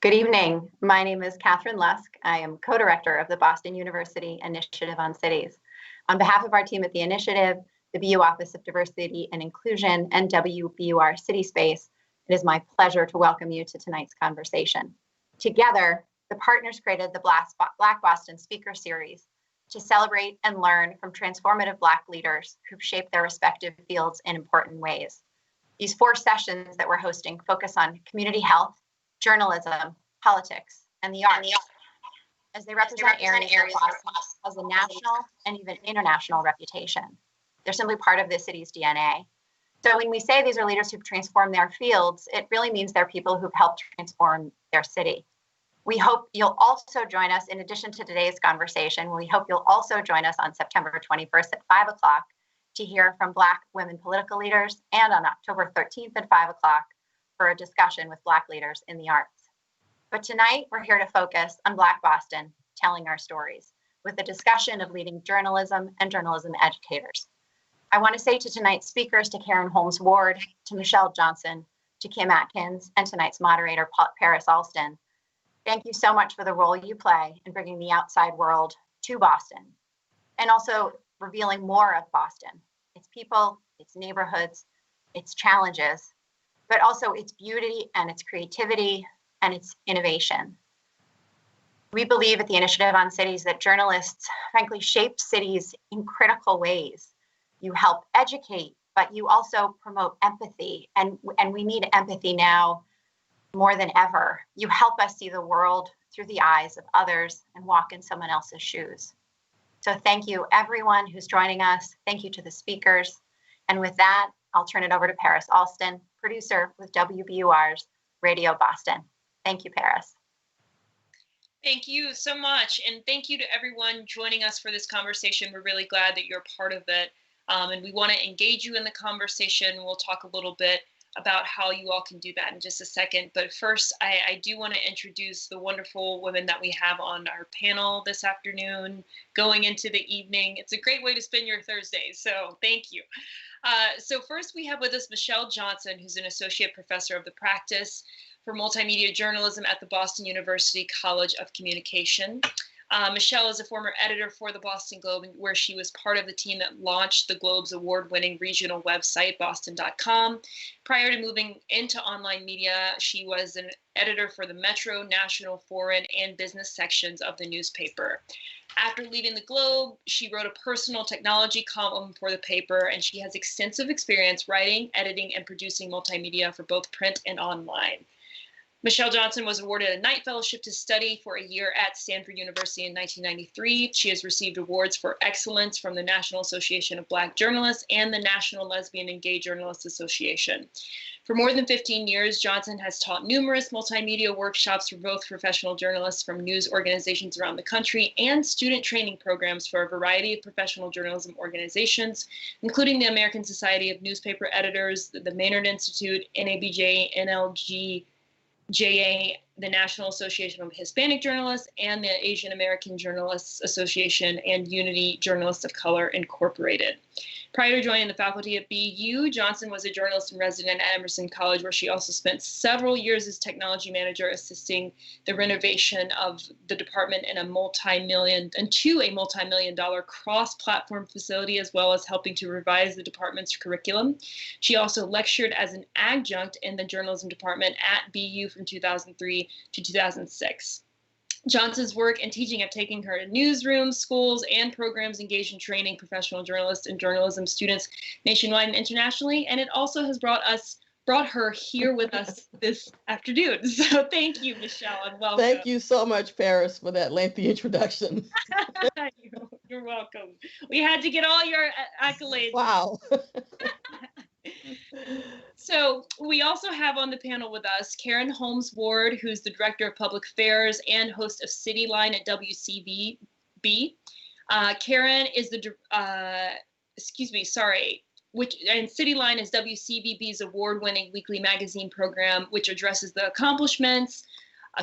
Good evening. My name is Catherine Lusk. I am co-director of the Boston University Initiative on Cities. On behalf of our team at the initiative, the BU Office of Diversity and Inclusion, and WBUR CitySpace, it is my pleasure to welcome you to tonight's conversation. Together, the partners created the Black Boston Speaker Series to celebrate and learn from transformative Black leaders who've shaped their respective fields in important ways. These 4 sessions that we're hosting focus on community health, journalism, politics, and the arts, as they represent areas where Boston has a national and even international reputation. They're simply part of the city's DNA. So when we say these are leaders who've transformed their fields, it really means they're people who've helped transform their city. We hope you'll also join us, in addition to today's conversation, we hope you'll also join us on September 21st at 5 o'clock to hear from Black women political leaders, and on October 13th at 5 o'clock for a discussion with Black leaders in the arts. But tonight, we're here to focus on Black Boston, telling our stories, with a discussion of leading journalism and journalism educators. I want to say to tonight's speakers, to Karen Holmes Ward, to Michelle Johnson, to Kim Atkins, and tonight's moderator, Paris Alston, thank you so much for the role you play in bringing the outside world to Boston, and also revealing more of Boston, its people, its neighborhoods, its challenges, but also its beauty and its creativity and its innovation. We believe at the Initiative on Cities that journalists, frankly, shape cities in critical ways. You help educate, but you also promote empathy, and we need empathy now more than ever. You help us see the world through the eyes of others and walk in someone else's shoes. So thank you, everyone who's joining us. Thank you to the speakers. And with that, I'll turn it over to Paris Alston, producer with WBUR's Radio Boston. Thank you, Paris. Thank you so much. And thank you to everyone joining us for this conversation. We're really glad that you're part of it. And we want to engage you in the conversation. We'll talk a little bit about how you all can do that in just a second. But first, I do want to introduce the wonderful women that we have on our panel this afternoon, going into the evening. It's a great way to spend your Thursdays, so thank you. So first we have with us Michelle Johnson, who's an associate professor of the practice for multimedia journalism at the Boston University College of Communication. Michelle is a former editor for the Boston Globe, where she was part of the team that launched the Globe's award-winning regional website, boston.com. Prior to moving into online media, she was an editor for the Metro, National, Foreign, and Business sections of the newspaper. After leaving the Globe, she wrote a personal technology column for the paper, and she has extensive experience writing, editing, and producing multimedia for both print and online. Michelle Johnson was awarded a Knight Fellowship to study for a year at Stanford University in 1993. She has received awards for excellence from the National Association of Black Journalists and the National Lesbian and Gay Journalists Association. For more than 15 years, Johnson has taught numerous multimedia workshops for both professional journalists from news organizations around the country and student training programs for a variety of professional journalism organizations, including the American Society of Newspaper Editors, the Maynard Institute, NABJ, NLG, JA, the National Association of Hispanic Journalists, and the Asian American Journalists Association, and Unity Journalists of Color Incorporated. Prior to joining the faculty at BU, Johnson was a journalist in residence at Emerson College, where she also spent several years as technology manager, assisting the renovation of the department in a multi-million-dollar cross-platform facility, as well as helping to revise the department's curriculum. She also lectured as an adjunct in the journalism department at BU from 2003 to 2006. Johnson's work and teaching have taken her to newsrooms, schools, and programs engaged in training professional journalists and journalism students nationwide and internationally, and it also has brought her here with us this afternoon. So thank you, Michelle, and welcome. Thank you so much, Paris, for that lengthy introduction. You're welcome. We had to get all your accolades. Wow. So we also have on the panel with us Karen Holmes Ward, who's the Director of Public Affairs and host of CityLine at WCVB. Karen is the, and CityLine is WCVB's award-winning weekly magazine program, which addresses the accomplishments,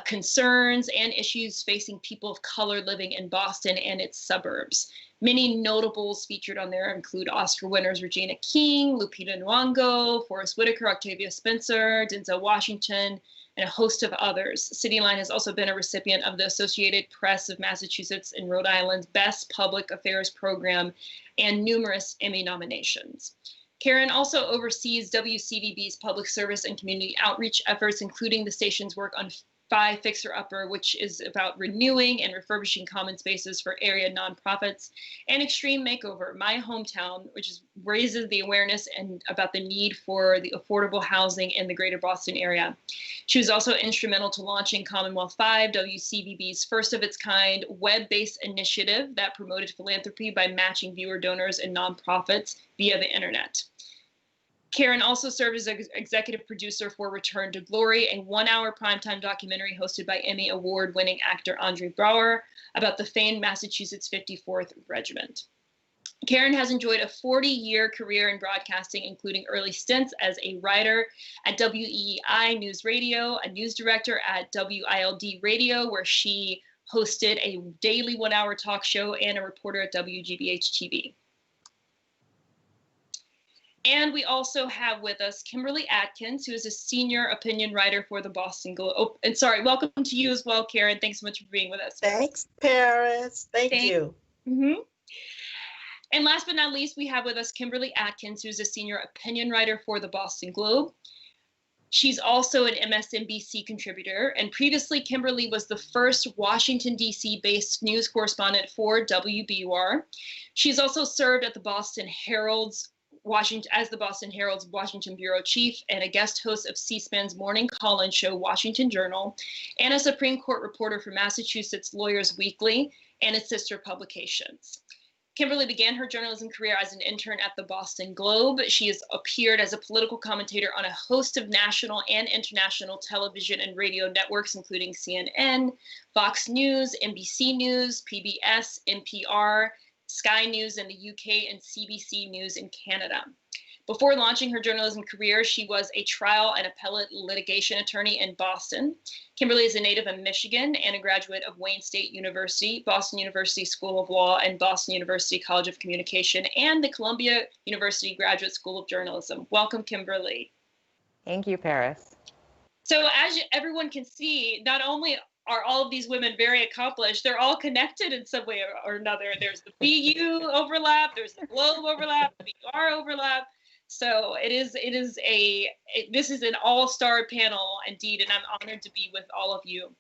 concerns and issues facing people of color living in Boston and its suburbs. Many notables featured on there include Oscar winners Regina King, Lupita Nyong'o, Forrest Whitaker, Octavia Spencer, Denzel Washington, and a host of others. CityLine has also been a recipient of the Associated Press of Massachusetts and Rhode Island's Best Public Affairs Program and numerous Emmy nominations. Karen also oversees WCVB's public service and community outreach efforts, including the station's work on 5 Fixer Upper, which is about renewing and refurbishing common spaces for area nonprofits, and Extreme Makeover, My Hometown, which raises the awareness and about the need for the affordable housing in the greater Boston area. She was also instrumental to launching Commonwealth 5, WCVB's first of its kind web-based initiative that promoted philanthropy by matching viewer donors and nonprofits via the internet. Karen also served as executive producer for Return to Glory, a 1-hour primetime documentary hosted by Emmy Award-winning actor Andre Braugher about the famed Massachusetts 54th Regiment. Karen has enjoyed a 40-year career in broadcasting, including early stints as a writer at WEEI News Radio, a news director at WILD Radio, where she hosted a daily 1-hour talk show, and a reporter at WGBH TV. And we also have with us Kimberly Atkins, who is a senior opinion writer for the Boston Globe. Oh, and sorry, welcome to you as well, Karen. Thanks so much for being with us. Thanks, Paris. Thank you. Mm-hmm. And last but not least, we have with us Kimberly Atkins, who's a senior opinion writer for the Boston Globe. She's also an MSNBC contributor, and previously Kimberly was the first Washington, D.C.-based news correspondent for WBUR. She's also served at the Boston Herald's as the Boston Herald's Washington bureau chief and a guest host of C-SPAN's morning call-in show, Washington Journal, and a Supreme Court reporter for Massachusetts Lawyers Weekly and its sister publications. Kimberly began her journalism career as an intern at the Boston Globe. She has appeared as a political commentator on a host of national and international television and radio networks, including CNN, Fox News, NBC News, PBS, NPR, Sky News in the UK, and CBC News in Canada. Before launching her journalism career, she was a trial and appellate litigation attorney in Boston. Kimberly is a native of Michigan and a graduate of Wayne State University, Boston University School of Law, and Boston University College of Communication, and the Columbia University Graduate School of Journalism. Welcome, Kimberly. Thank you, Paris. So as everyone can see, not only are all of these women very accomplished, they're all connected in some way or another. There's the BU overlap, there's the Globe overlap, the BUR overlap. So this is an all-star panel indeed, and I'm honored to be with all of you.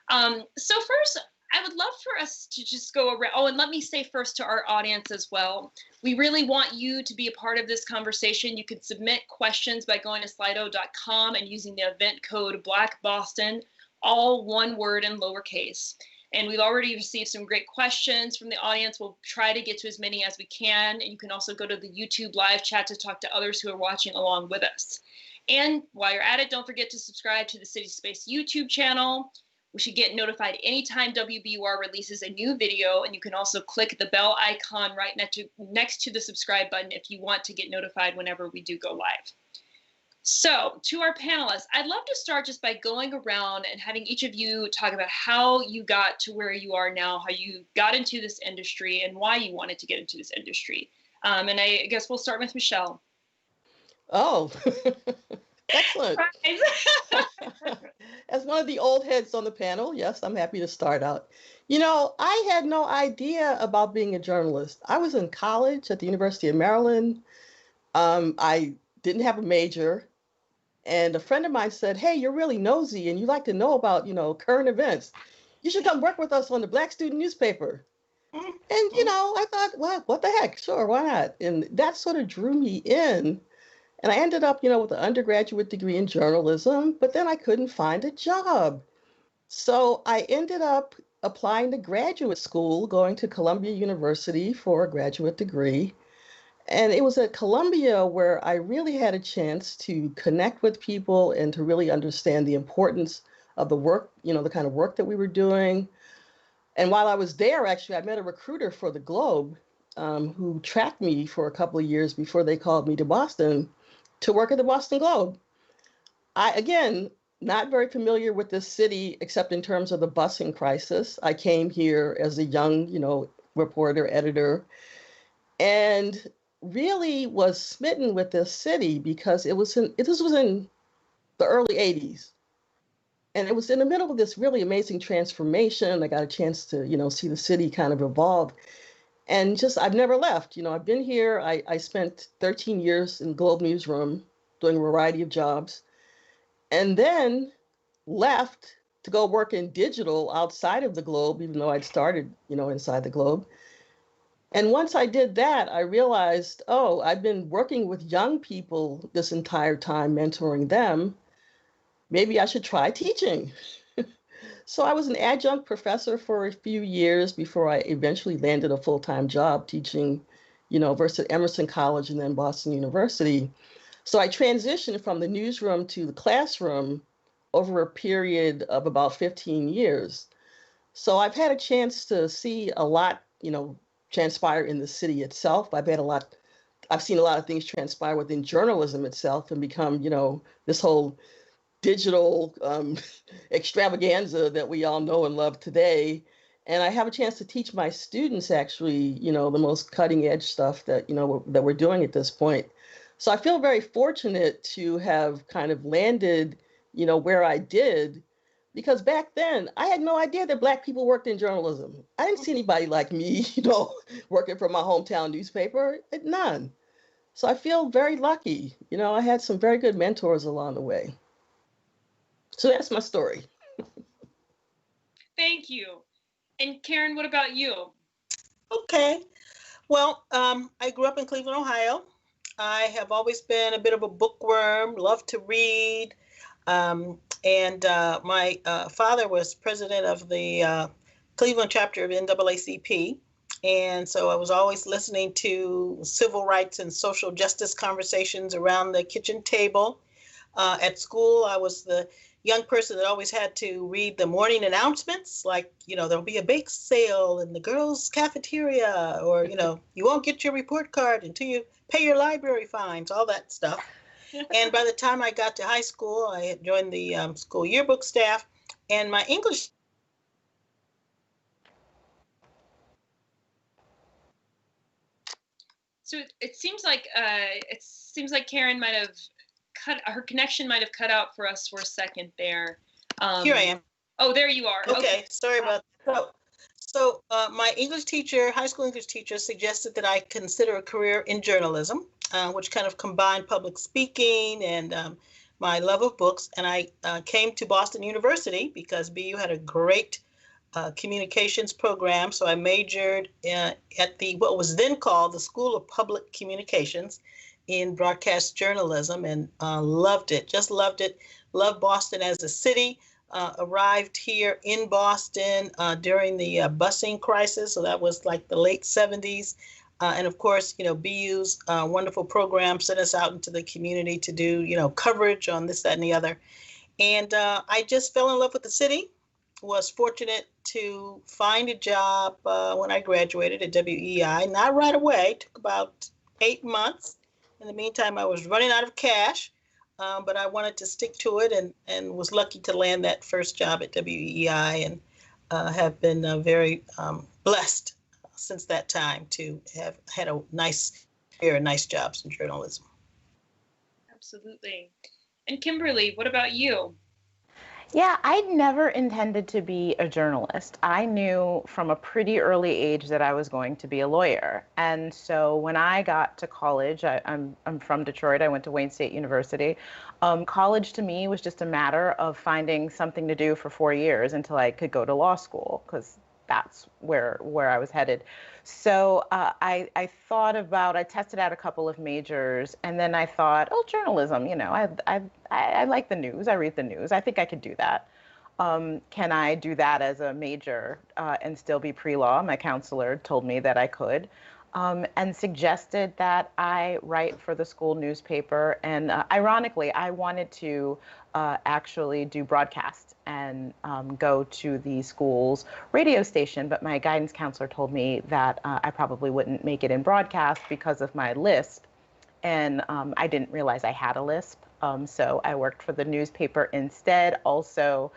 So first, I would love for us to just go around. Oh, and let me say first to our audience as well, we really want you to be a part of this conversation. You can submit questions by going to slido.com and using the event code BlackBoston, all one word in lowercase. And we've already received some great questions from the audience. We'll try to get to as many as we can. And you can also go to the YouTube live chat to talk to others who are watching along with us. And while you're at it, don't forget to subscribe to the CitySpace YouTube channel. We should get notified anytime WBUR releases a new video. And you can also click the bell icon right next to the subscribe button if you want to get notified whenever we do go live. So to our panelists, I'd love to start just by going around and having each of you talk about how you got to where you are now, how you got into this industry, and why you wanted to get into this industry. And I guess we'll start with Michelle. Oh, excellent. As one of the old heads on the panel, yes, I'm happy to start out. You know, I had no idea about being a journalist. I was in college at the University of Maryland. I didn't have a major. And a friend of mine said, hey, you're really nosy and you like to know about, current events. You should come work with us on the Black Student newspaper. And, I thought, well, what the heck? Sure, why not? And that sort of drew me in. And I ended up, with an undergraduate degree in journalism, but then I couldn't find a job. So I ended up applying to graduate school, going to Columbia University for a graduate degree. And it was at Columbia where I really had a chance to connect with people and to really understand the importance of the work, the kind of work that we were doing. And while I was there, actually, I met a recruiter for the Globe who tracked me for a couple of years before they called me to Boston to work at the Boston Globe. I, again, not very familiar with this city, except in terms of the busing crisis. I came here as a young, reporter, editor, and really was smitten with this city because this was in the early 80s. And it was in the middle of this really amazing transformation. I got a chance to, see the city kind of evolve. And just, I've never left. I've been here. I spent 13 years in Globe Newsroom doing a variety of jobs, and then left to go work in digital outside of the Globe, even though I'd started, inside the Globe. And once I did that, I realized, oh, I've been working with young people this entire time, mentoring them. Maybe I should try teaching. So I was an adjunct professor for a few years before I eventually landed a full-time job teaching, first at Emerson College and then Boston University. So I transitioned from the newsroom to the classroom over a period of about 15 years. So I've had a chance to see a lot, transpire in the city itself. I've seen a lot of things transpire within journalism itself and become, this whole digital extravaganza that we all know and love today. And I have a chance to teach my students actually, the most cutting edge stuff that, that we're doing at this point. So I feel very fortunate to have kind of landed, where I did, because back then I had no idea that Black people worked in journalism. I didn't see anybody like me, working for my hometown newspaper, none. So I feel very lucky. I had some very good mentors along the way. So that's my story. Thank you. And Karen, what about you? Okay. Well, I grew up in Cleveland, Ohio. I have always been a bit of a bookworm, love to read. And my father was president of the Cleveland chapter of NAACP. And so I was always listening to civil rights and social justice conversations around the kitchen table. At school, I was the young person that always had to read the morning announcements, like, there'll be a bake sale in the girls' cafeteria, or, you won't get your report card until you pay your library fines, all that stuff. And by the time I got to high school, I had joined the school yearbook staff, and my English. So it seems like Karen might have her connection might have cut out for us for a second there. Here I am. Oh, there you are. Okay. Sorry about that. So my English teacher, high school English teacher, suggested that I consider a career in journalism, which kind of combined public speaking and my love of books. And I came to Boston University because BU had a great communications program. So I majored at what was then called the School of Public Communications in broadcast journalism, and loved it, just loved it. Loved Boston as a city. Arrived here in Boston during the busing crisis. So that was like the late 70s. And of course, BU's wonderful program sent us out into the community to do, coverage on this, that, and the other. And I just fell in love with the city. Was fortunate to find a job when I graduated at WEI. Not right away, took about 8 months. In the meantime, I was running out of cash, but I wanted to stick to it and was lucky to land that first job at WEI, and have been very blessed since that time to have had a nice career and nice jobs in journalism. Absolutely. And Kimberly, what about you? Yeah, I never intended to be a journalist. I knew from a pretty early age that I was going to be a lawyer. And so when I got to college, I'm from Detroit. I went to Wayne State University. College to me was just a matter of finding something to do for 4 years until I could go to law school, because that's where I was headed. So I tested out a couple of majors, and then I thought, oh, journalism, I like the news. I read the news. I think I could do that. Can I do that as a major and still be pre-law? My counselor told me that I could, and suggested that I write for the school newspaper. And ironically, I wanted to actually do broadcast and go to the school's radio station, but my guidance counselor told me that I probably wouldn't make it in broadcast because of my lisp. And I didn't realize I had a lisp So I worked for the newspaper instead. Also,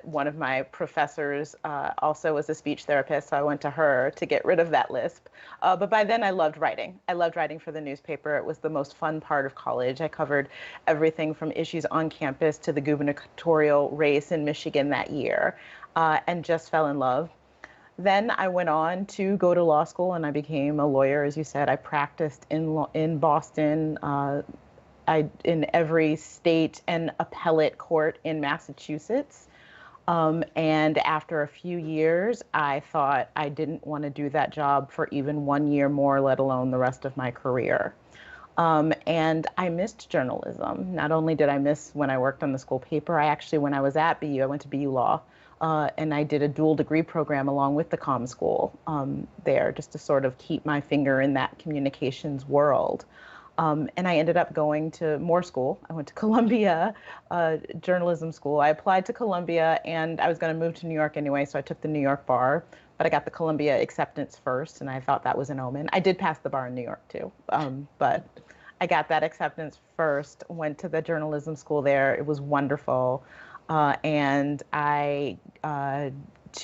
one of my professors also was a speech therapist, so I went to her to get rid of that lisp. But by then I loved writing. I loved writing for the newspaper. It was the most fun part of college. I covered everything from issues on campus to the gubernatorial race in Michigan that year, and just fell in love. Then I went on to go to law school and I became a lawyer. As you said, I practiced in Boston, in every state and appellate court in Massachusetts. And after a few years, I thought I didn't want to do that job for even 1 year more, let alone the rest of my career. And I missed journalism. Not only did I miss when I worked on the school paper, when I was at BU, I went to BU Law. And I did a dual degree program along with the comm school there, just to sort of keep my finger in that communications world. And I ended up going to more school. I went to Columbia Journalism School. I applied to Columbia and I was going to move to New York anyway, so I took the New York bar, but I got the Columbia acceptance first, and I thought that was an omen. I did pass the bar in New York too, but I got that acceptance first, went to the journalism school there. It was wonderful. And I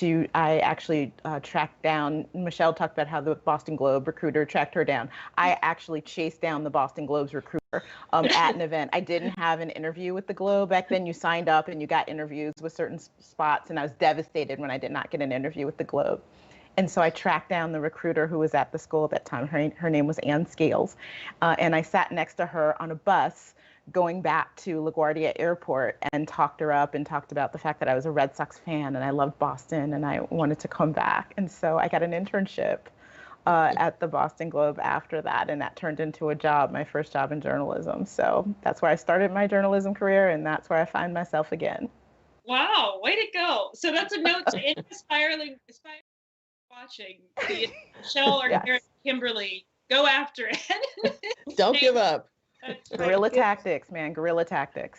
actually tracked down, Michelle talked about how the Boston Globe recruiter tracked her down. I actually chased down the Boston Globe's recruiter at an event. I didn't have an interview with the Globe. Back then you signed up and you got interviews with certain spots, and I was devastated when I did not get an interview with the Globe. And so I tracked down the recruiter who was at the school at that time. Her name was Ann Scales. And I sat next to her on a bus going back to LaGuardia Airport and talked her up and talked about the fact that I was a Red Sox fan and I loved Boston and I wanted to come back. And so I got an internship at the Boston Globe after that, and that turned into a job, my first job in journalism. So that's where I started my journalism career, and that's where I find myself again. Wow, way to go. So that's a note to inspiring watching the Michelle or Kimberly, go after it. Don't give up. Guerrilla tactics, man, guerrilla tactics.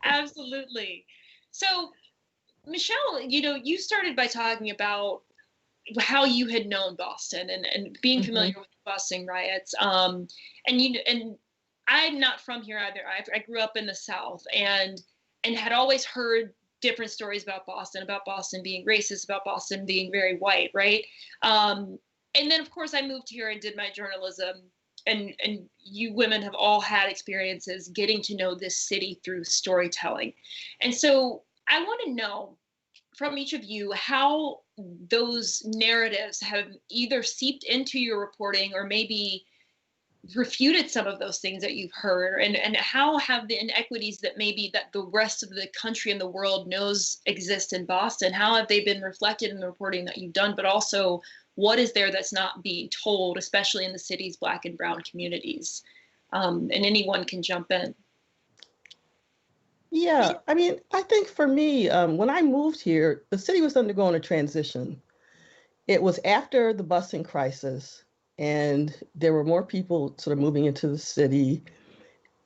Absolutely. So, Michelle, you started by talking about how you had known Boston and being familiar with the Boston riots. And I'm not from here either. I grew up in the South and had always heard different stories about Boston being racist, about Boston being very white, right? And then, of course, I moved here and did my journalism. And you women have all had experiences getting to know this city through storytelling. And so I want to know from each of you how those narratives have either seeped into your reporting or maybe refuted some of those things that you've heard, and how have the inequities that maybe that the rest of the country and the world knows exist in Boston, how have they been reflected in the reporting that you've done, but also what is there that's not being told, especially in the city's Black and brown communities? And anyone can jump in. Yeah, I mean, I think for me, when I moved here, the city was undergoing a transition. It was after the busing crisis, and there were more people sort of moving into the city.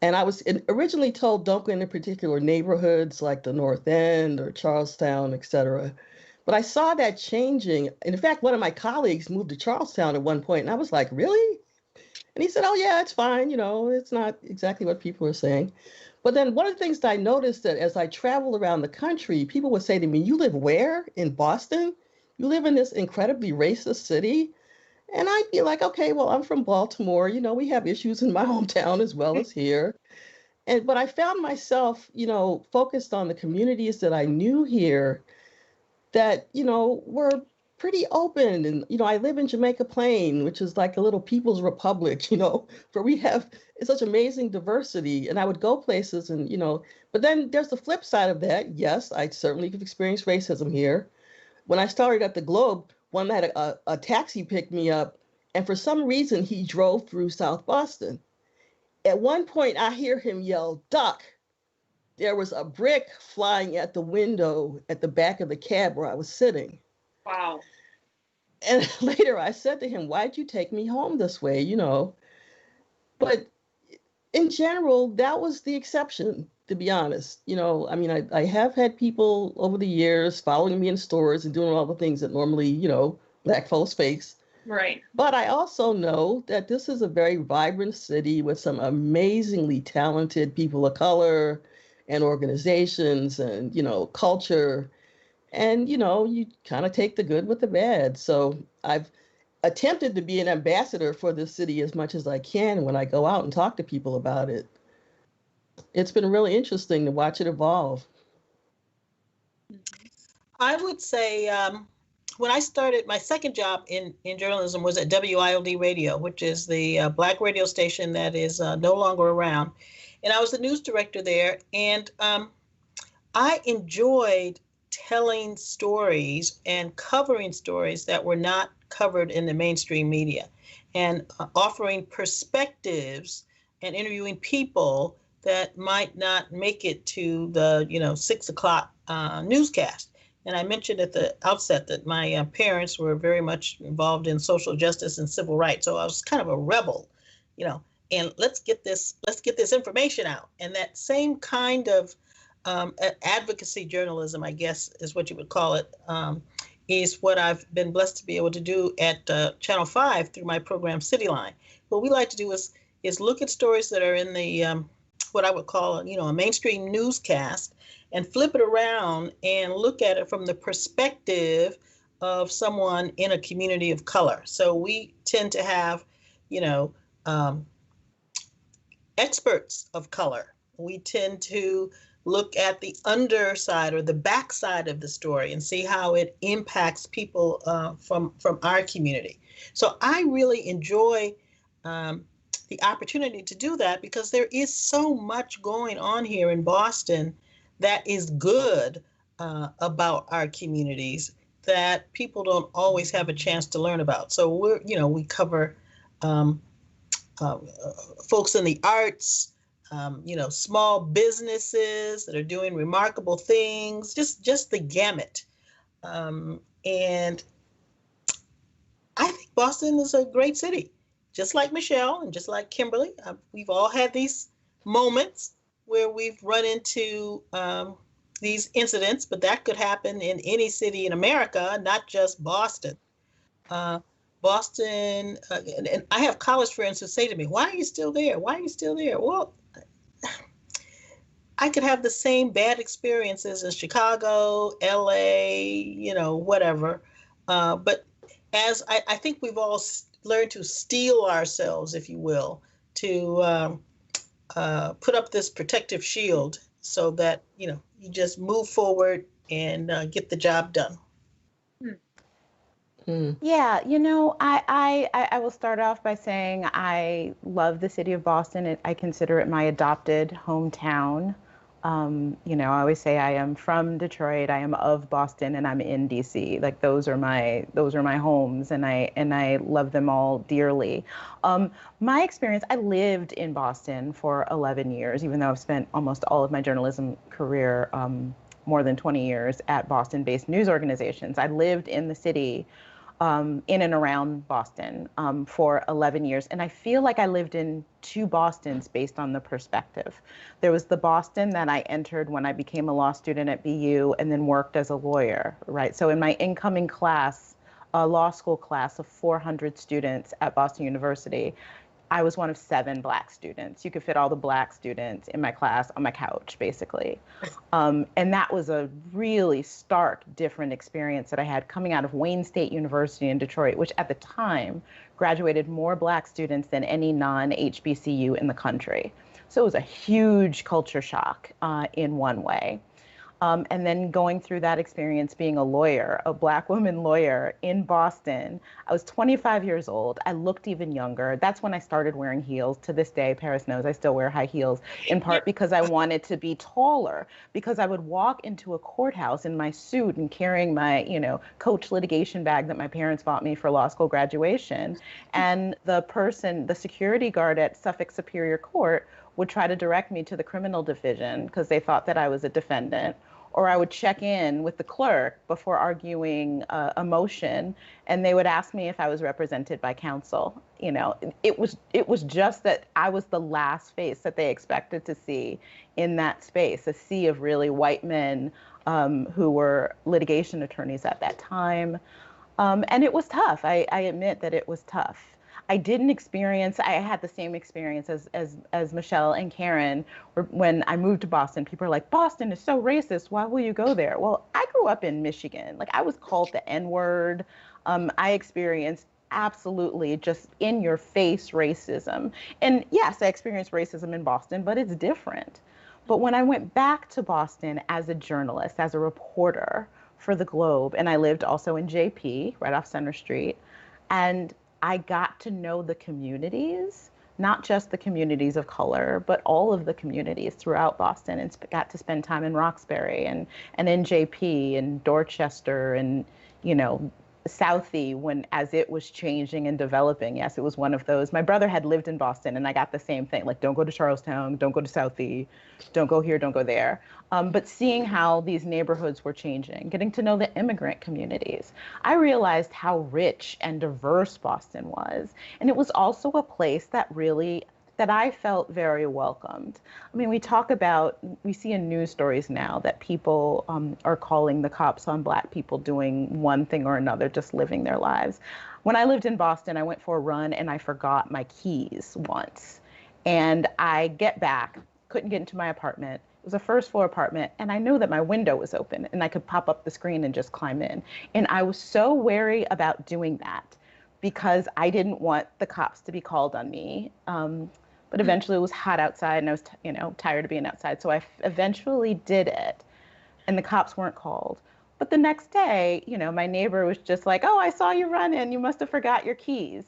And I was originally told don't go into particular neighborhoods like the North End or Charlestown, et cetera. But I saw that changing. In fact, one of my colleagues moved to Charlestown at one point, and I was like, really? And he said, oh, yeah, it's fine. It's not exactly what people are saying. But then one of the things that I noticed that as I traveled around the country, people would say to me, you live where? In Boston? You live in this incredibly racist city? And I'd be like, okay, well, I'm from Baltimore. We have issues in my hometown as well as here. But I found myself, focused on the communities that I knew here that, were pretty open. And, I live in Jamaica Plain, which is like a little people's republic, where we have such amazing diversity. And I would go places and, but then there's the flip side of that. Yes, I certainly have experienced racism here. When I started at the Globe, one night a taxi picked me up, and for some reason he drove through South Boston. At one point I hear him yell, duck. There was a brick flying at the window at the back of the cab where I was sitting. Wow. And later I said to him, why'd you take me home this way, But in general, that was the exception, to be honest. I have had people over the years following me in stores and doing all the things that normally, Black folks face. Right. But I also know that this is a very vibrant city with some amazingly talented people of color and organizations and, culture. And, you kind of take the good with the bad. So I've attempted to be an ambassador for this city as much as I can when I go out and talk to people about it. It's been really interesting to watch it evolve. I would say when I started, my second job in journalism was at WILD Radio, which is the Black radio station that is no longer around. And I was the news director there. And I enjoyed telling stories and covering stories that were not covered in the mainstream media, and offering perspectives and interviewing people that might not make it to the 6 o'clock newscast. And I mentioned at the outset that my parents were very much involved in social justice and civil rights, so I was kind of a rebel, and let's get this information out. And that same kind of advocacy journalism, I guess is what you would call it, is what I've been blessed to be able to do at Channel 5 through my program CityLine. What we like to do is look at stories that are in the what I would call a mainstream newscast, and flip it around and look at it from the perspective of someone in a community of color. So we tend to have experts of color. We tend to look at the underside or the backside of the story and see how it impacts people from our community. So I really enjoy the opportunity to do that, because there is so much going on here in Boston that is good about our communities that people don't always have a chance to learn about. So we cover folks in the arts, small businesses that are doing remarkable things, just the gamut. And I think Boston is a great city, just like Michelle and just like Kimberly. We've all had these moments where we've run into these incidents, but that could happen in any city in America, not just Boston. Boston, and I have college friends who say to me, "Why are you still there? Why are you still there?" Well, I could have the same bad experiences in Chicago, LA, whatever. But as I think we've all learned to steel ourselves, if you will, to put up this protective shield so that, you just move forward and get the job done. Yeah, I will start off by saying I love the city of Boston. I consider it my adopted hometown. I always say I am from Detroit, I am of Boston, and I'm in DC. Like those are my homes, and I love them all dearly. My experience, I lived in Boston for 11 years, even though I've spent almost all of my journalism career, more than 20 years at Boston-based news organizations. I lived in the city, in and around Boston, for 11 years. And I feel like I lived in two Bostons based on the perspective. There was the Boston that I entered when I became a law student at BU and then worked as a lawyer, right? So in my incoming class, a law school class of 400 students at Boston University, I was one of 7 Black students. You could fit all the Black students in my class on my couch, basically. And that was a really stark, different experience that I had coming out of Wayne State University in Detroit, which at the time graduated more Black students than any non-HBCU in the country. So it was a huge culture shock in one way. And then going through that experience being a lawyer, a Black woman lawyer in Boston. I was 25 years old. I looked even younger. That's when I started wearing heels. To this day, Paris knows I still wear high heels, in part because I wanted to be taller, because I would walk into a courthouse in my suit and carrying my, Coach litigation bag that my parents bought me for law school graduation. And the security guard at Suffolk Superior Court would try to direct me to the criminal division because they thought that I was a defendant. Or I would check in with the clerk before arguing a motion, and they would ask me if I was represented by counsel. It was just that I was the last face that they expected to see in that space, a sea of really white men who were litigation attorneys at that time. And it was tough. I admit that it was tough. I didn't experience, I had the same experience as Michelle and Karen, when I moved to Boston. People are like, Boston is so racist. Why will you go there? Well, I grew up in Michigan. Like, I was called the N-word. I experienced absolutely just in your face racism. And yes, I experienced racism in Boston, but it's different. But when I went back to Boston as a journalist, as a reporter for the Globe, and I lived also in JP, right off Center Street, and I got to know the communities, not just the communities of color, but all of the communities throughout Boston, and got to spend time in Roxbury and in JP and Dorchester and, you know, Southie, when as it was changing and developing. Yes, it was one of those. My brother had lived in Boston, and I got the same thing. Like, don't go to Charlestown, don't go to Southie, don't go here, don't go there. But seeing how these neighborhoods were changing, getting to know the immigrant communities, I realized how rich and diverse Boston was. And it was also a place that I felt very welcomed. I mean, we see in news stories now that people are calling the cops on Black people doing one thing or another, just living their lives. When I lived in Boston, I went for a run and I forgot my keys once. And I get back, couldn't get into my apartment. It was a first floor apartment, and I knew that my window was open and I could pop up the screen and just climb in. And I was so wary about doing that because I didn't want the cops to be called on me. But eventually it was hot outside and I was, tired of being outside. So I eventually did it, and the cops weren't called. But the next day, my neighbor was just like, oh, I saw you running. You must have forgot your keys.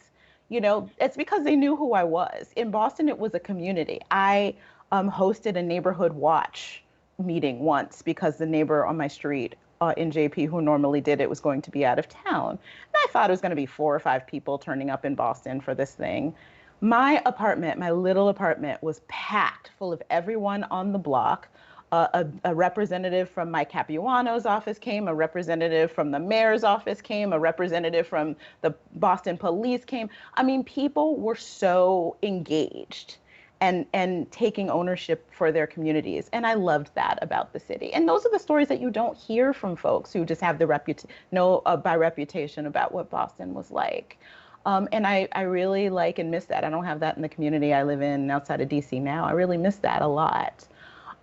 It's because they knew who I was. In Boston, it was a community. I hosted a neighborhood watch meeting once because the neighbor on my street in JP who normally did it was going to be out of town. And I thought it was going to be 4 or 5 people turning up in Boston for this thing. My apartment, my little apartment, was packed full of everyone on the block. A representative from Mike Capuano's office came, a representative from the mayor's office came, a representative from the Boston police came. I mean, people were so engaged and taking ownership for their communities. And I loved that about the city. And those are the stories that you don't hear from folks who just have the by reputation about what Boston was like. And I really like and miss that. I don't have that in the community I live in outside of DC now. I really miss that a lot.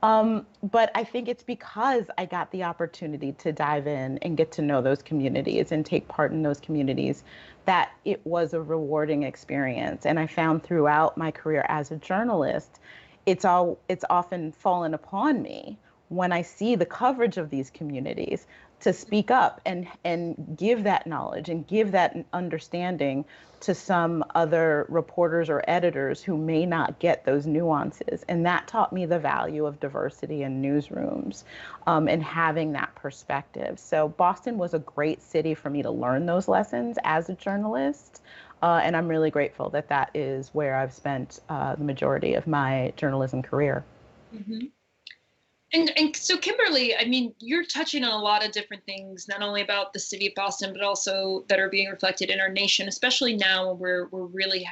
But I think it's because I got the opportunity to dive in and get to know those communities and take part in those communities that it was a rewarding experience. And I found throughout my career as a journalist, it's often fallen upon me when I see the coverage of these communities to speak up and give that knowledge and give that understanding to some other reporters or editors who may not get those nuances. And that taught me the value of diversity in newsrooms and having that perspective. So Boston was a great city for me to learn those lessons as a journalist. And I'm really grateful that that is where I've spent the majority of my journalism career. Mm-hmm. And so, Kimberly, I mean, you're touching on a lot of different things, not only about the city of Boston, but also that are being reflected in our nation, especially now when we're really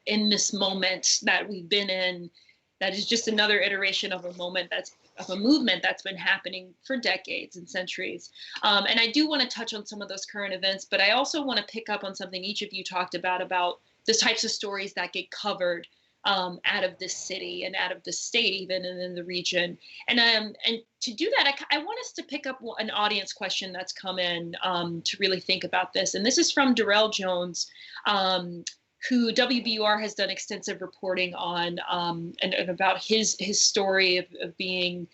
in this moment that we've been in, that is just another iteration of a movement that's been happening for decades and centuries. And I do want to touch on some of those current events, but I also want to pick up on something each of you talked about the types of stories that get covered out of this city and out of the state, even, and in the region. And to do that, I want us to pick up an audience question that's come in to really think about this. And this is from Darrell Jones, who WBUR has done extensive reporting on and about his story of being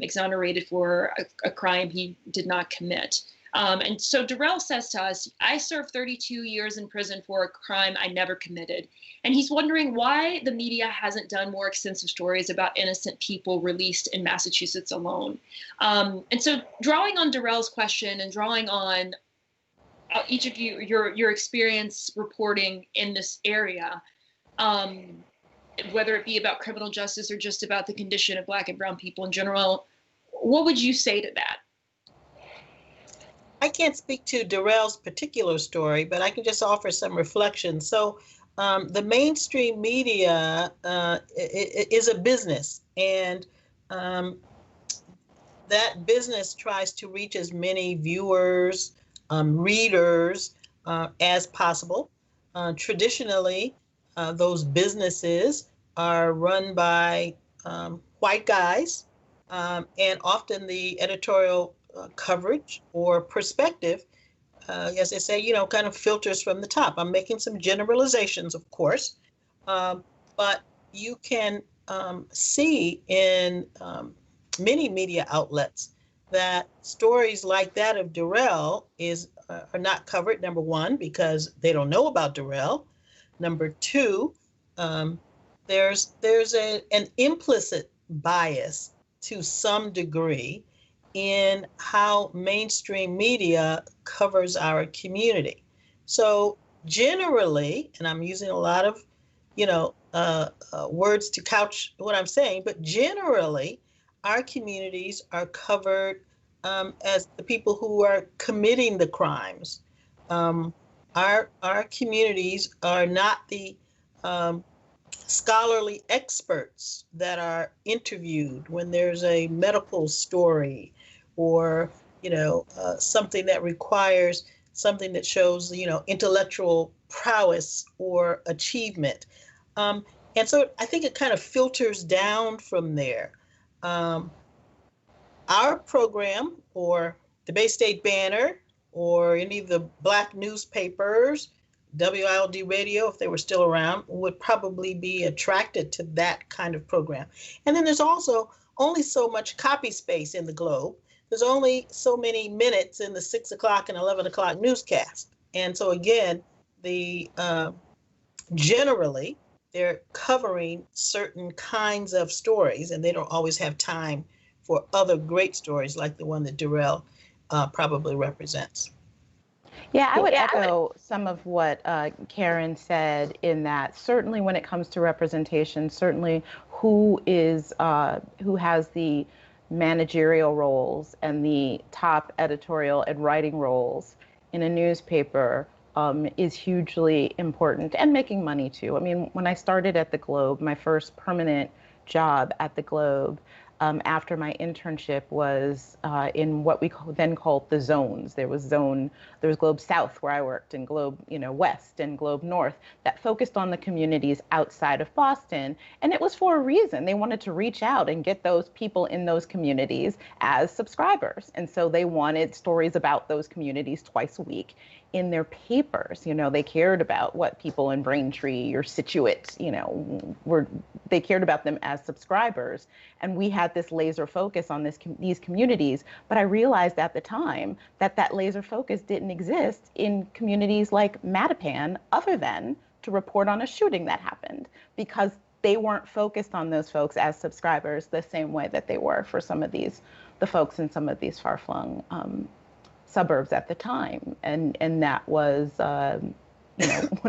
exonerated for a crime he did not commit. And so Darrell says to us, I served 32 years in prison for a crime I never committed. And he's wondering why the media hasn't done more extensive stories about innocent people released in Massachusetts alone. And so drawing on Darrell's question and drawing on each of you, your experience reporting in this area, whether it be about criminal justice or just about the condition of Black and brown people in general, what would you say to that? I can't speak to Darrell's particular story, but I can just offer some reflection. So the mainstream media is a business, and that business tries to reach as many viewers readers as possible. Traditionally, those businesses are run by white guys, and often the editorial coverage or perspective, as they say, kind of filters from the top. I'm making some generalizations, of course, but you can see in many media outlets that stories like that of Durrell are not covered, number one, because they don't know about Durrell. Number two, there's an implicit bias to some degree in how mainstream media covers our community. So generally, and I'm using a lot of, words to couch what I'm saying, but generally, our communities are covered as the people who are committing the crimes. Our communities are not the scholarly experts that are interviewed when there's a medical story or something that requires something that shows intellectual prowess or achievement. And so I think it kind of filters down from there. Our program, or the Bay State Banner, or any of the Black newspapers, WILD Radio, if they were still around, would probably be attracted to that kind of program. And then there's also only so much copy space in the Globe. There's only so many minutes in the 6 o'clock and 11 o'clock newscast. And so again, generally, they're covering certain kinds of stories, and they don't always have time for other great stories like the one that Durrell probably represents. Yeah, I would echo some of what Karen said, in that certainly when it comes to representation, certainly who has the managerial roles and the top editorial and writing roles in a newspaper is hugely important, and making money too. I mean, when I started at the Globe, my first permanent job at the Globe, after my internship, was in what we then called the zones. There was Globe South, where I worked, and Globe West, and Globe North, that focused on the communities outside of Boston. And it was for a reason. They wanted to reach out and get those people in those communities as subscribers. And so they wanted stories about those communities twice a week in their papers. They cared about what people in Braintree or Scituate, they cared about them as subscribers. And we had this laser focus on these communities. But I realized at the time that laser focus didn't exist in communities like Mattapan, other than to report on a shooting that happened, because they weren't focused on those folks as subscribers the same way that they were for the folks in some of these far-flung suburbs at the time. And that was one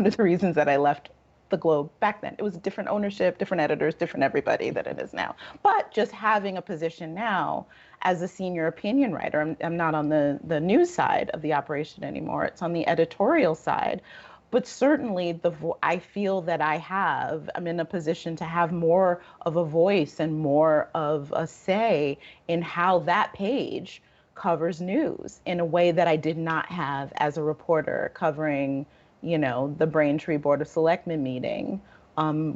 of the reasons that I left the Globe back then. It was different ownership, different editors, different everybody than it is now. But just having a position now as a senior opinion writer, I'm not on the news side of the operation anymore. It's on the editorial side. But certainly I feel that I'm in a position to have more of a voice and more of a say in how that page covers news, in a way that I did not have as a reporter covering the Braintree Board of Selectmen meeting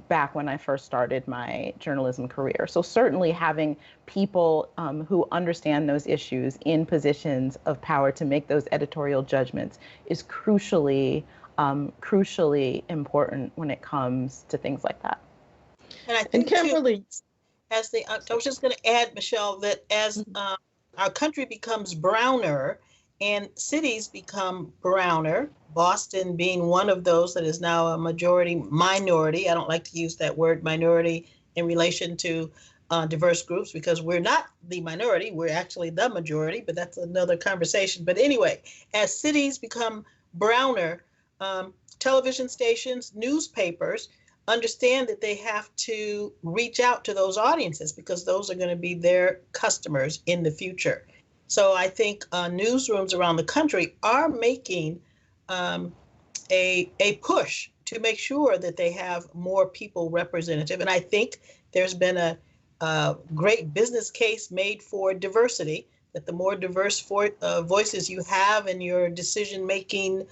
back when I first started my journalism career. So certainly having people who understand those issues in positions of power to make those editorial judgments is crucially important when it comes to things like that. And I think Kimberly, I was just going to add, Michelle, that as our country becomes browner and cities become browner, Boston being one of those that is now a minority. I don't like to use that word minority in relation to diverse groups, because we're not the minority, we're actually the majority, but that's another conversation. But anyway, as cities become browner, television stations, newspapers understand that they have to reach out to those audiences, because those are going to be their customers in the future. So I think newsrooms around the country are making a push to make sure that they have more people representative. And I think there's been a great business case made for diversity. that the more diverse voices you have in your decision-making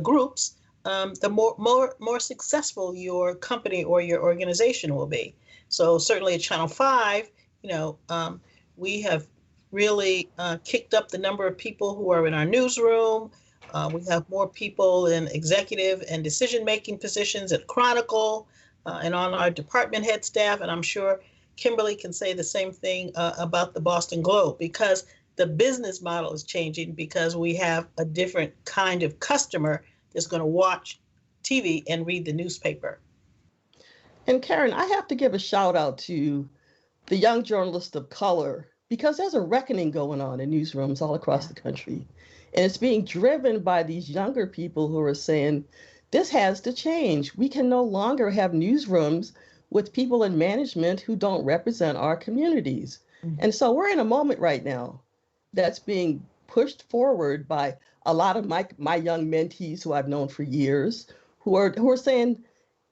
groups, the more successful your company or your organization will be. So certainly at Channel 5, we have really kicked up the number of people who are in our newsroom. We have more people in executive and decision-making positions at Chronicle and on our department head staff. And I'm sure Kimberly can say the same thing about the Boston Globe, because the business model is changing, because we have a different kind of customer that's going to watch TV and read the newspaper. And Karen, I have to give a shout out to the young journalists of color, because there's a reckoning going on in newsrooms all across the country. And it's being driven by these younger people who are saying, this has to change. We can no longer have newsrooms with people in management who don't represent our communities. Mm-hmm. And so we're in a moment right now that's being pushed forward by a lot of my young mentees who I've known for years, who are saying,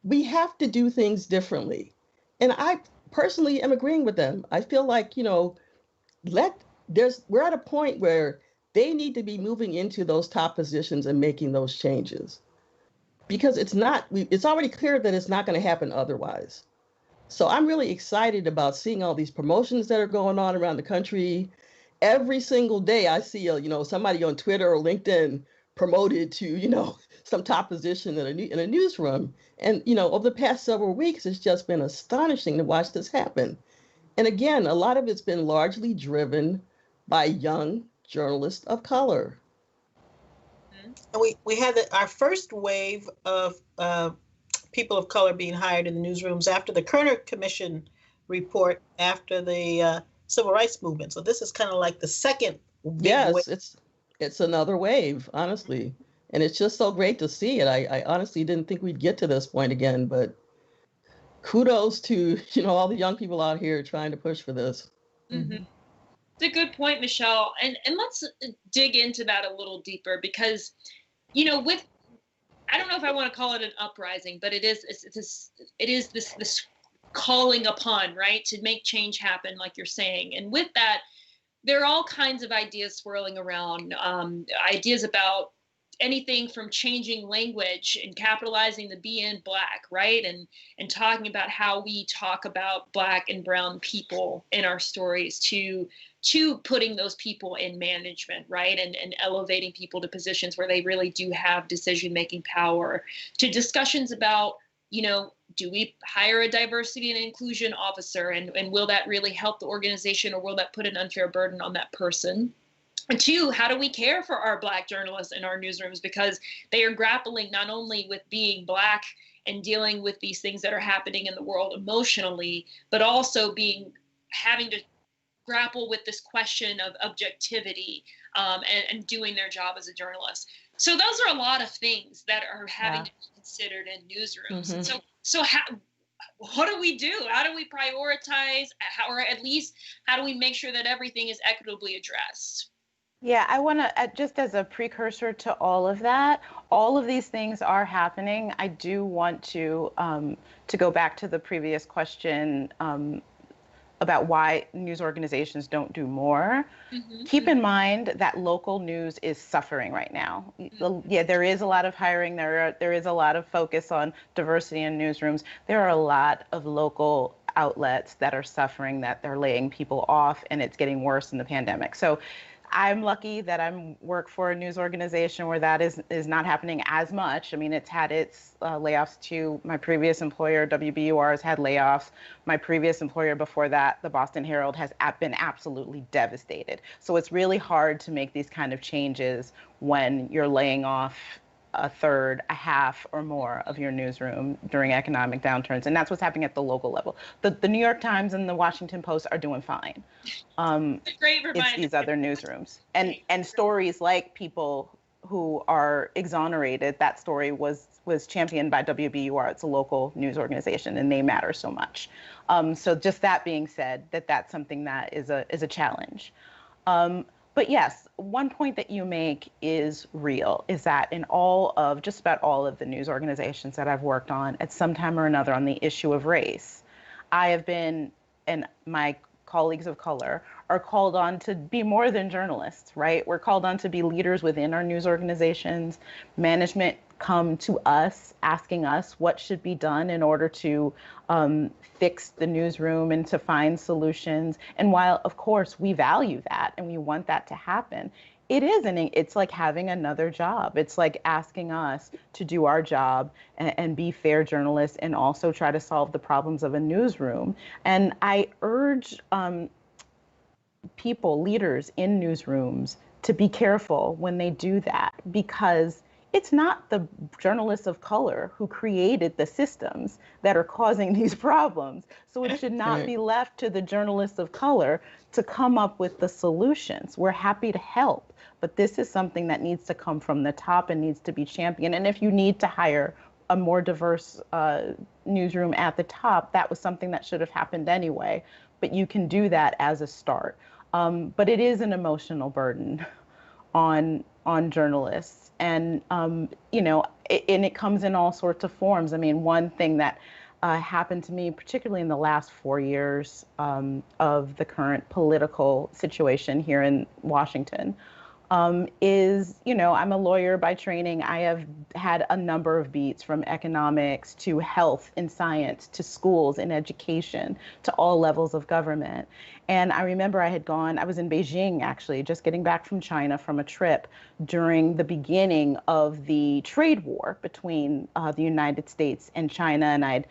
we have to do things differently. And I personally am agreeing with them. I feel like, we're at a point where they need to be moving into those top positions and making those changes, because it's already clear that it's not going to happen otherwise. So I'm really excited about seeing all these promotions that are going on around the country. Every single day I see somebody on Twitter or LinkedIn promoted to some top position in a newsroom. And over the past several weeks, it's just been astonishing to watch this happen. And again, a lot of it's been largely driven by young journalists of color. And we had our first wave of people of color being hired in the newsrooms after the Kerner Commission report, after the Civil Rights Movement. So this is kind of like the second big wave. It's another wave, honestly. And it's just so great to see it. I honestly didn't think we'd get to this point again, but kudos to all the young people out here trying to push for this. Mm-hmm. It's a good point, Michelle. And let's dig into that a little deeper, because, I don't know if I want to call it an uprising, but it is this calling upon, right, to make change happen, like you're saying. And with that, there are all kinds of ideas swirling around, ideas about anything from changing language and capitalizing the B in Black, right? And talking about how we talk about Black and brown people in our stories, to putting those people in management, right? And elevating people to positions where they really do have decision-making power, to discussions about, do we hire a diversity and inclusion officer, and will that really help the organization, or will that put an unfair burden on that person? And two, how do we care for our Black journalists in our newsrooms, because they are grappling not only with being Black and dealing with these things that are happening in the world emotionally, but also having to grapple with this question of objectivity and doing their job as a journalist. So those are a lot of things that are having to be considered in newsrooms. Mm-hmm. And so what do we do? How do we prioritize, or at least how do we make sure that everything is equitably addressed? Yeah, I want to, just as a precursor to all of that, all of these things are happening. I do want to go back to the previous question about why news organizations don't do more. Mm-hmm. Keep in mind that local news is suffering right now. Mm-hmm. Yeah, there is a lot of hiring. There is a lot of focus on diversity in newsrooms. There are a lot of local outlets that are suffering, that they're laying people off, and it's getting worse in the pandemic. So I'm lucky that I work for a news organization where that is not happening as much. I mean, it's had its layoffs too. My previous employer, WBUR, has had layoffs. My previous employer before that, the Boston Herald, has been absolutely devastated. So it's really hard to make these kind of changes when you're laying off a third, a half, or more of your newsroom during economic downturns. And that's what's happening at the local level. The New York Times and the Washington Post are doing fine. It's a great reminder. It's these other newsrooms. And stories like people who are exonerated, that story was championed by WBUR. It's a local news organization, and they matter so much. So just that being said, that's something that is a challenge. But yes, one point that you make is real, is that in just about all of the news organizations that I've worked on, at some time or another on the issue of race, I have been, and my colleagues of color are called on to be more than journalists, right? We're called on to be leaders within our news organizations. Management come to us asking us what should be done in order to fix the newsroom and to find solutions. And while, of course, we value that and we want that to happen, it's like having another job. It's like asking us to do our job and be fair journalists and also try to solve the problems of a newsroom. And I urge people, leaders in newsrooms, to be careful when they do that, because it's not the journalists of color who created the systems that are causing these problems. So it should not be left to the journalists of color to come up with the solutions. We're happy to help, but this is something that needs to come from the top and needs to be championed. And if you need to hire a more diverse newsroom at the top, that was something that should have happened anyway. But you can do that as a start. But it is an emotional burden on journalists. And, you know, and it comes in all sorts of forms. I mean, one thing that happened to me, particularly in the last 4 years of the current political situation here in Washington, is, you know, I'm a lawyer by training. I have had a number of beats, from economics to health and science to schools and education to all levels of government. And I remember I was in Beijing, actually, just getting back from China from a trip during the beginning of the trade war between the United States and China. And I'd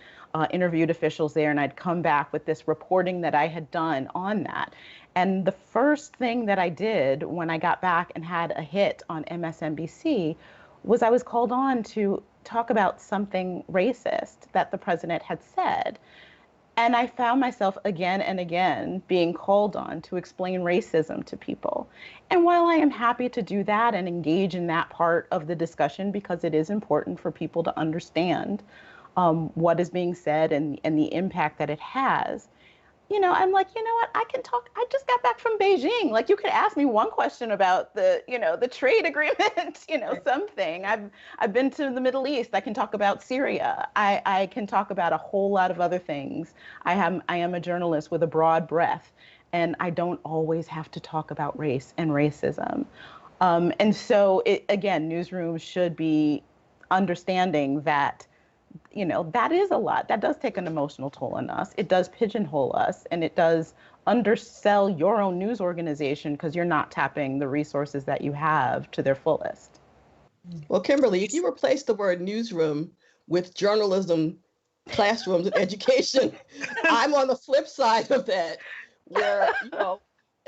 interviewed officials there, and I'd come back with this reporting that I had done on that. And the first thing that I did when I got back and had a hit on MSNBC was I was called on to talk about something racist that the president had said. And I found myself again and again being called on to explain racism to people. And while I am happy to do that and engage in that part of the discussion, because it is important for people to understand what is being said and the impact that it has, you know, I'm like, you know what, I can talk. I just got back from Beijing. Like, you could ask me one question about the, you know, the trade agreement, you know, something. I've been to the Middle East. I can talk about Syria. I can talk about a whole lot of other things. I am a journalist with a broad breadth, and I don't always have to talk about race and racism. And so, again, newsrooms should be understanding that, you know, that is a lot. That does take an emotional toll on us. It does pigeonhole us, and it does undersell your own news organization because you're not tapping the resources that you have to their fullest. Well, Kimberly, if you replace the word newsroom with journalism, classrooms, and education, I'm on the flip side of that, where, you know,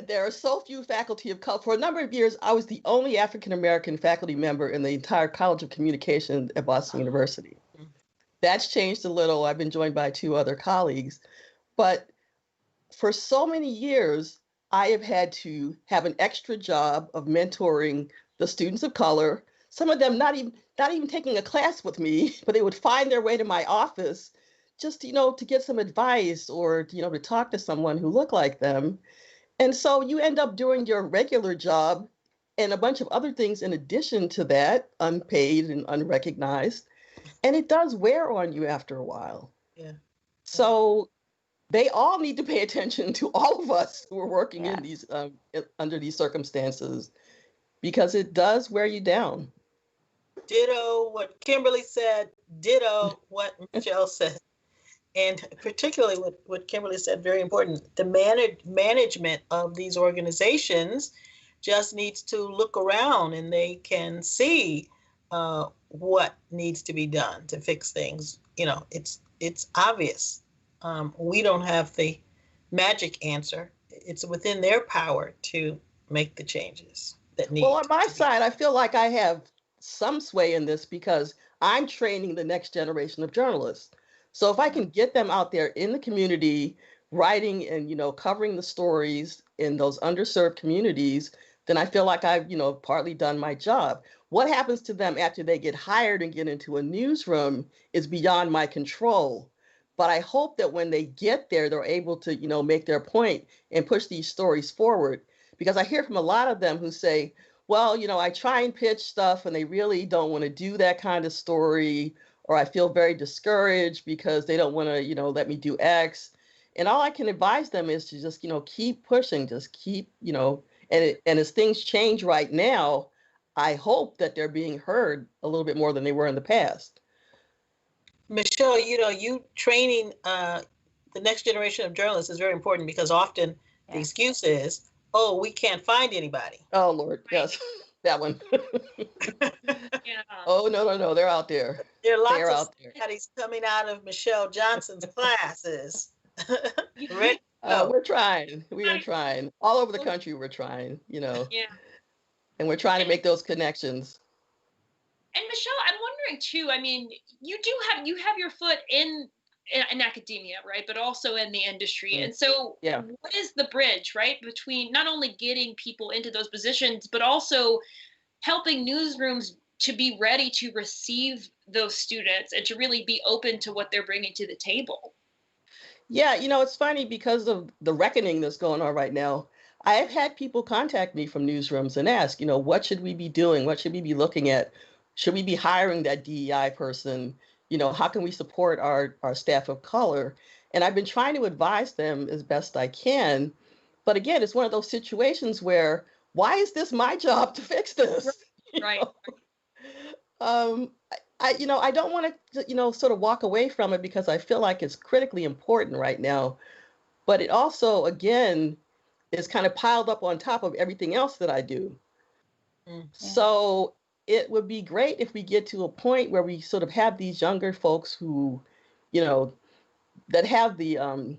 there are so few faculty of color. For a number of years, I was the only African-American faculty member in the entire College of Communication at Boston University. That's changed a little. I've been joined by 2 other colleagues. But for so many years, I have had to have an extra job of mentoring the students of color, some of them not even taking a class with me, but they would find their way to my office just, you know, to get some advice or, you know, to talk to someone who looked like them. And so you end up doing your regular job and a bunch of other things in addition to that, unpaid and unrecognized. And it does wear on you after a while. Yeah. So they all need to pay attention to all of us who are working in these under these circumstances, because it does wear you down. Ditto what Kimberly said, ditto what Michelle said. And particularly what Kimberly said, very important, the management of these organizations just needs to look around, and they can see what needs to be done to fix things. You know, it's obvious. We don't have the magic answer. It's within their power to make the changes that need. Well, on my side, I feel like I have some sway in this because I'm training the next generation of journalists. So if I can get them out there in the community, writing and, you know, covering the stories in those underserved communities, then I feel like I've, you know, partly done my job. What happens to them after they get hired and get into a newsroom is beyond my control. But I hope that when they get there, they're able to, you know, make their point and push these stories forward. Because I hear from a lot of them who say, well, you know, I try and pitch stuff and they really don't want to do that kind of story, or I feel very discouraged because they don't want to, you know, let me do X. And all I can advise them is to just, keep pushing, just keep, and as things change right now, I hope that they're being heard a little bit more than they were in the past. Michelle, you training the next generation of journalists is very important because often the excuse is, oh, we can't find anybody. Oh, Lord, yes, that one. Yeah. Oh, no, they're out there. There are lots of studies coming out of Michelle Johnson's classes. We're trying. We are trying. All over the country, we're trying, Yeah. And we're trying to make those connections. And Michelle, I'm wondering too, I mean, you have your foot in academia, right? But also in the industry. And so what is the bridge, right? Between not only getting people into those positions, but also helping newsrooms to be ready to receive those students and to really be open to what they're bringing to the table? Yeah, it's funny because of the reckoning that's going on right now. I have had people contact me from newsrooms and ask, what should we be doing? What should we be looking at? Should we be hiring that DEI person? How can we support our staff of color? And I've been trying to advise them as best I can. But again, it's one of those situations where, why is this my job to fix this? Right. I don't want to, sort of walk away from it because I feel like it's critically important right now. But it also, again, is kind of piled up on top of everything else that I do. Mm-hmm. So it would be great if we get to a point where we sort of have these younger folks who, that have the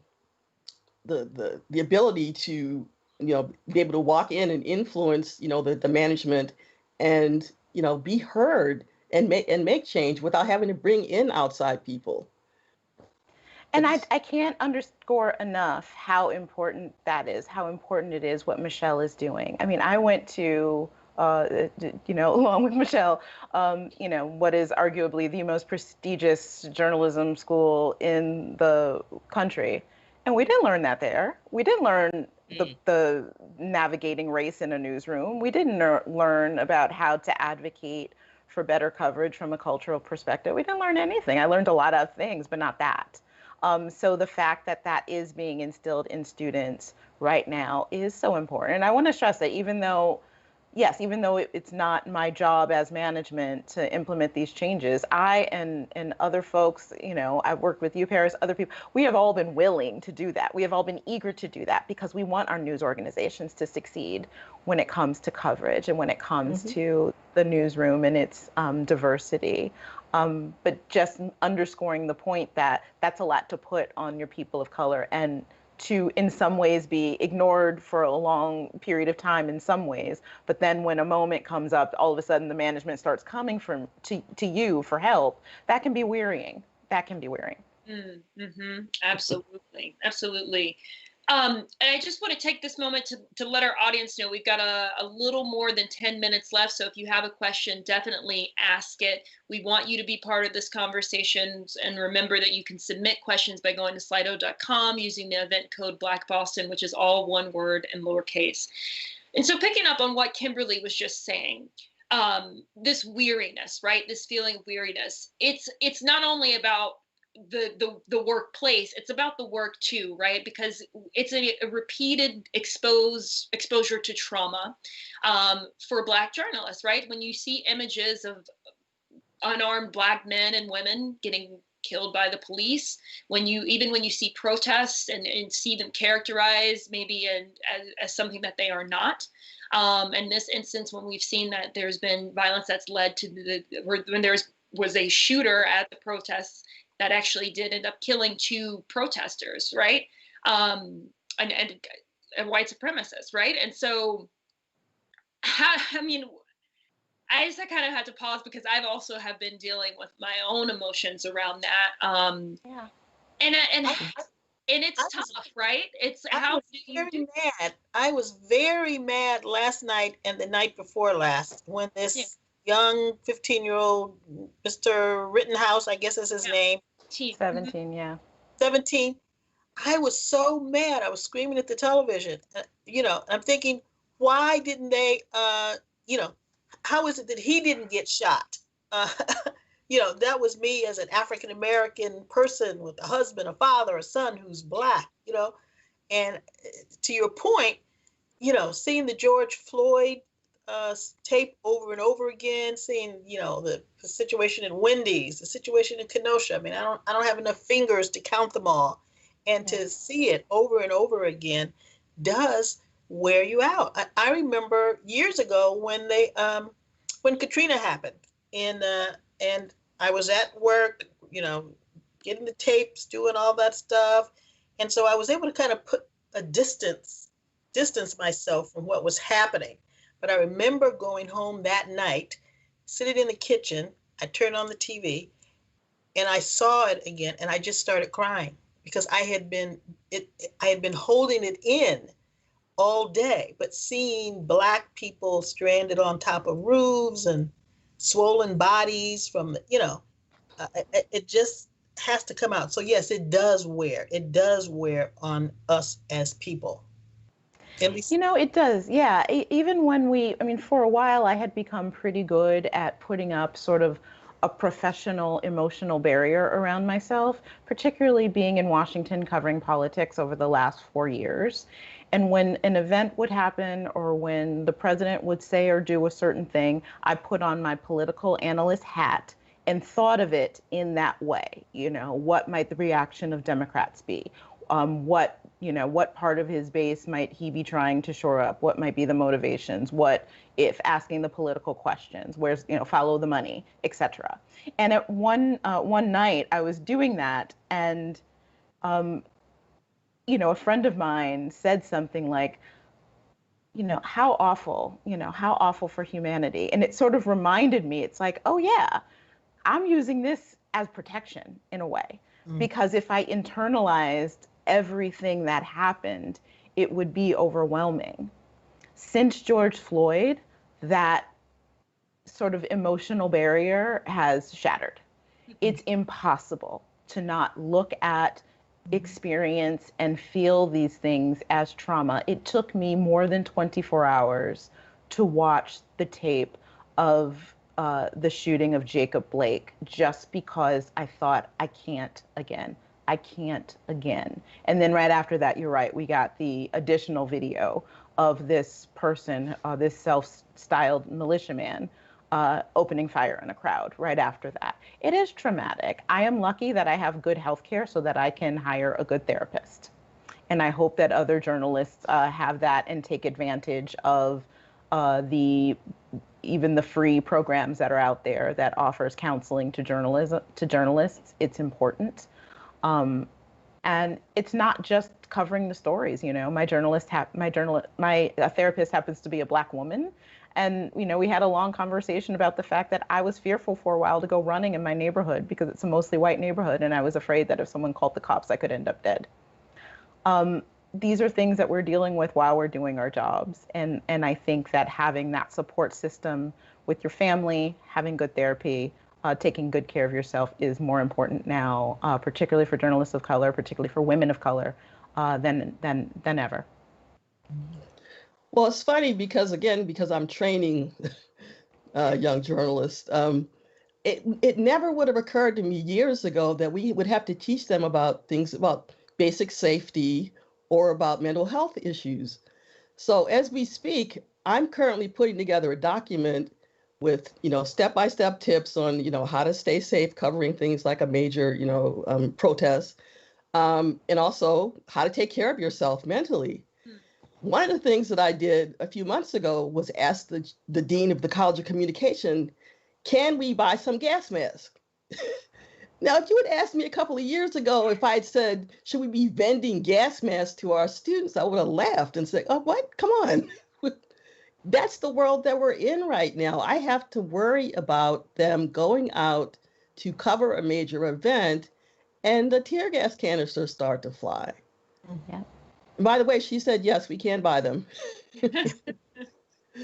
ability to, be able to walk in and influence, the management and, be heard and make change without having to bring in outside people. And I can't underscore enough how important that is, how important it is what Michelle is doing. I mean, I went to, along with Michelle, what is arguably the most prestigious journalism school in the country. And we didn't learn that there. We didn't learn the navigating race in a newsroom. We didn't learn about how to advocate for better coverage from a cultural perspective. We didn't learn anything. I learned a lot of things, but not that. So the fact that that is being instilled in students right now is so important. And I want to stress that even though it's not my job as management to implement these changes, I and other folks, I've worked with you, Paris, other people, we have all been willing to do that. We have all been eager to do that because we want our news organizations to succeed when it comes to coverage and when it comes to the newsroom and its diversity. But just underscoring the point that that's a lot to put on your people of color and to in some ways be ignored for a long period of time in some ways, but then when a moment comes up, all of a sudden the management starts coming to you for help. That can be wearying. Mm-hmm. Absolutely. And I just want to take this moment to let our audience know we've got a little more than 10 minutes left. So if you have a question, definitely ask it. We want you to be part of this conversation. And remember that you can submit questions by going to slido.com using the event code Black Boston, which is all one word and lowercase. And so picking up on what Kimberly was just saying, this weariness, right? This feeling of weariness. It's not only about the workplace, it's about the work too, right? Because it's a repeated exposure to trauma for Black journalists, right? When you see images of unarmed Black men and women getting killed by the police, when you see protests and see them characterized maybe as something that they are not. In this instance, when we've seen that there's been violence that's led to when there was a shooter at the protests that actually did end up killing 2 protesters, right? And white supremacists, right? And so, I just kind of had to pause because I've also have been dealing with my own emotions around that. And it's tough, right? It's how do you do? I was very mad last night and the night before last when this young 15-year-old Mr. Rittenhouse, I guess is his name. 17, yeah. 17. I was so mad. I was screaming at the television. I'm thinking, why didn't they, how is it that he didn't get shot? That was me as an African-American person with a husband, a father, a son who's Black. And to your point, seeing the George Floyd tape over and over again, seeing, the situation in Wendy's, the situation in Kenosha. I mean, I don't have enough fingers to count them all. And to see it over and over again does wear you out. I remember years ago when Katrina happened, and I was at work, getting the tapes, doing all that stuff. And so I was able to kind of put a distance myself from what was happening. But I remember going home that night, sitting in the kitchen, I turned on the TV and I saw it again, and I just started crying because I had been holding it in all day, but seeing Black people stranded on top of roofs and swollen bodies from, it just has to come out. So yes, it does wear on us as people. It does. Yeah. Even when for a while, I had become pretty good at putting up sort of a professional emotional barrier around myself, particularly being in Washington covering politics over the last 4 years. And when an event would happen or when the president would say or do a certain thing, I put on my political analyst hat and thought of it in that way. What might the reaction of Democrats be? What part of his base might he be trying to shore up? What might be the motivations? What if asking the political questions? Where's, follow the money, etc. And at one night I was doing that, and a friend of mine said something like, how awful for humanity. And it sort of reminded me, it's like, oh yeah, I'm using this as protection in a way, because if I internalized everything that happened, it would be overwhelming. Since George Floyd, that sort of emotional barrier has shattered. It's impossible to not look at, experience, and feel these things as trauma. It took me more than 24 hours to watch the tape of the shooting of Jacob Blake, just because I thought, I can't again. And then right after that, you're right, we got the additional video of this person, this self-styled militiaman, opening fire in a crowd right after that. It is traumatic. I am lucky that I have good health care so that I can hire a good therapist. And I hope that other journalists have that and take advantage of even the free programs that are out there that offers counseling to journalists. It's important. And it's not just covering the stories. My therapist happens to be a Black woman. And, we had a long conversation about the fact that I was fearful for a while to go running in my neighborhood because it's a mostly white neighborhood. And I was afraid that if someone called the cops, I could end up dead. These are things that we're dealing with while we're doing our jobs. And I think that having that support system with your family, having good therapy, taking good care of yourself is more important now, particularly for journalists of color, particularly for women of color, than ever. Well, it's funny because I'm training young journalists. It never would have occurred to me years ago that we would have to teach them about things about basic safety or about mental health issues. So as we speak, I'm currently putting together a document with, step-by-step tips on, how to stay safe, covering things like a major, protest, and also how to take care of yourself mentally. One of the things that I did a few months ago was ask the dean of the College of Communication, can we buy some gas masks? Now, if you had asked me a couple of years ago if I had said, should we be vending gas masks to our students, I would have laughed and said, oh, what? Come on. That's the world that we're in right now. I have to worry about them going out to cover a major event and the tear gas canisters start to fly. Yeah. By the way, she said, yes, we can buy them.